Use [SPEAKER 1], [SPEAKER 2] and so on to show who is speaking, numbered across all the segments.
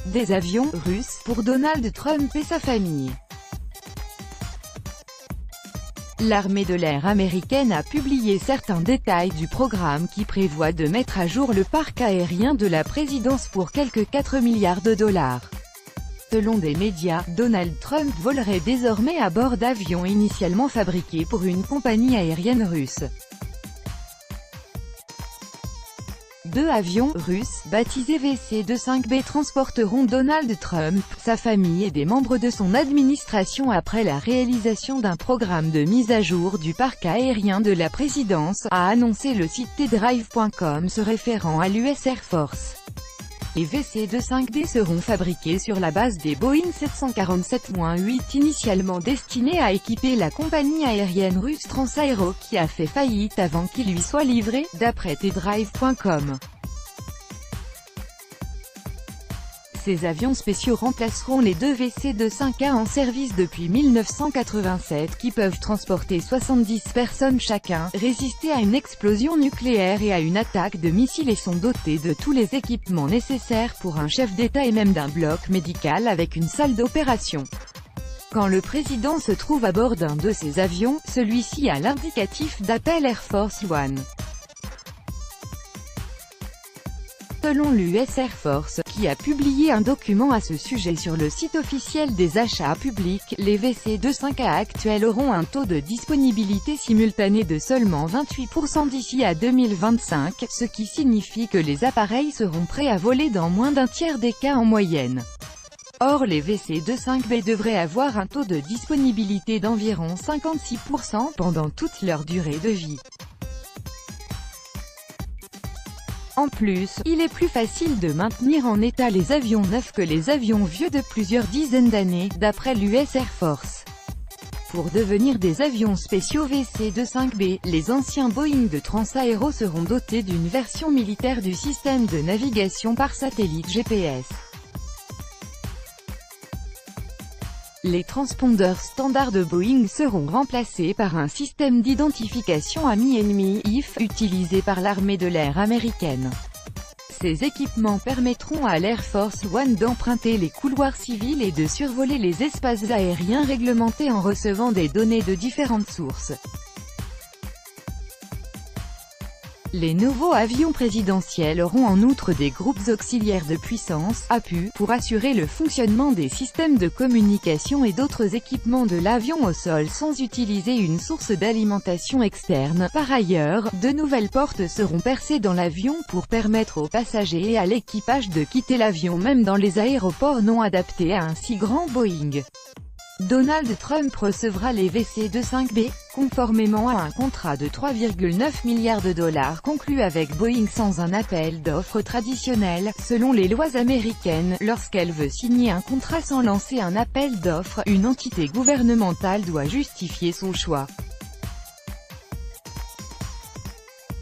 [SPEAKER 1] Des avions russes pour Donald Trump et sa famille. L'armée de l'air américaine a publié certains détails du programme qui prévoit de mettre à jour le parc aérien de la présidence pour quelques 4 milliards de dollars. Selon des médias, Donald Trump volerait désormais à bord d'avions initialement fabriqués pour une compagnie aérienne russe. Deux avions russes, baptisés VC-25B, transporteront Donald Trump, sa famille et des membres de son administration après la réalisation d'un programme de mise à jour du parc aérien de la présidence, a annoncé le site tdrive.com se référant à l'US Air Force. Les VC-25D seront fabriqués sur la base des Boeing 747-8 initialement destinés à équiper la compagnie aérienne russe Transaero qui a fait faillite avant qu'ils lui soient livrés, d'après tdrive.com. Ces avions spéciaux remplaceront les deux VC-25A en service depuis 1987 qui peuvent transporter 70 personnes chacun, résister à une explosion nucléaire et à une attaque de missiles et sont dotés de tous les équipements nécessaires pour un chef d'État et même d'un bloc médical avec une salle d'opération. Quand le président se trouve à bord d'un de ces avions, celui-ci a l'indicatif d'appel Air Force One. Selon l'US Air Force, qui a publié un document à ce sujet sur le site officiel des achats publics, les VC-25A actuels auront un taux de disponibilité simultané de seulement 28% d'ici à 2025, ce qui signifie que les appareils seront prêts à voler dans moins d'un tiers des cas en moyenne. Or les VC-25B devraient avoir un taux de disponibilité d'environ 56% pendant toute leur durée de vie. En plus, il est plus facile de maintenir en état les avions neufs que les avions vieux de plusieurs dizaines d'années, d'après l'US Air Force. Pour devenir des avions spéciaux VC-25B, les anciens Boeing de Transaero seront dotés d'une version militaire du système de navigation par satellite GPS. Les transpondeurs standards de Boeing seront remplacés par un système d'identification ami-ennemi (IF) utilisé par l'armée de l'air américaine. Ces équipements permettront à l'Air Force One d'emprunter les couloirs civils et de survoler les espaces aériens réglementés en recevant des données de différentes sources. Les nouveaux avions présidentiels auront en outre des groupes auxiliaires de puissance, APU, pour assurer le fonctionnement des systèmes de communication et d'autres équipements de l'avion au sol sans utiliser une source d'alimentation externe. Par ailleurs, de nouvelles portes seront percées dans l'avion pour permettre aux passagers et à l'équipage de quitter l'avion même dans les aéroports non adaptés à un si grand Boeing. Donald Trump recevra les VC-25B, conformément à un contrat de 3,9 milliards de dollars conclu avec Boeing sans un appel d'offres traditionnel, selon les lois américaines. Lorsqu'elle veut signer un contrat sans lancer un appel d'offres, une entité gouvernementale doit justifier son choix.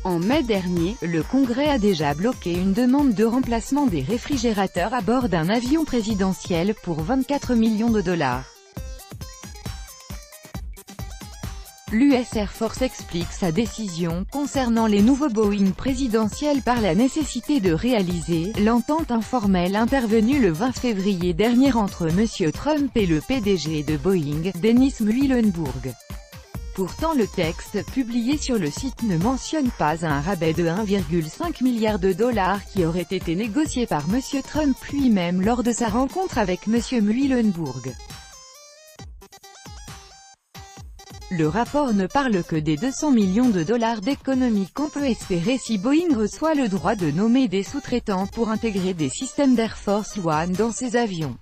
[SPEAKER 1] En mai dernier, le Congrès a déjà bloqué une demande de remplacement des réfrigérateurs à bord d'un avion présidentiel pour 24 millions de dollars. L'US Air Force explique sa décision concernant les nouveaux Boeing présidentiels par la nécessité de réaliser l'entente informelle intervenue le 20 février dernier entre M. Trump et le PDG de Boeing, Dennis Muilenburg. Pourtant le texte publié sur le site ne mentionne pas un rabais de 1,5 milliard de dollars qui aurait été négocié par M. Trump lui-même lors de sa rencontre avec M. Muilenburg. Le rapport ne parle que des 200 millions de dollars d'économies qu'on peut espérer si Boeing reçoit le droit de nommer des sous-traitants pour intégrer des systèmes d'Air Force One dans ses avions.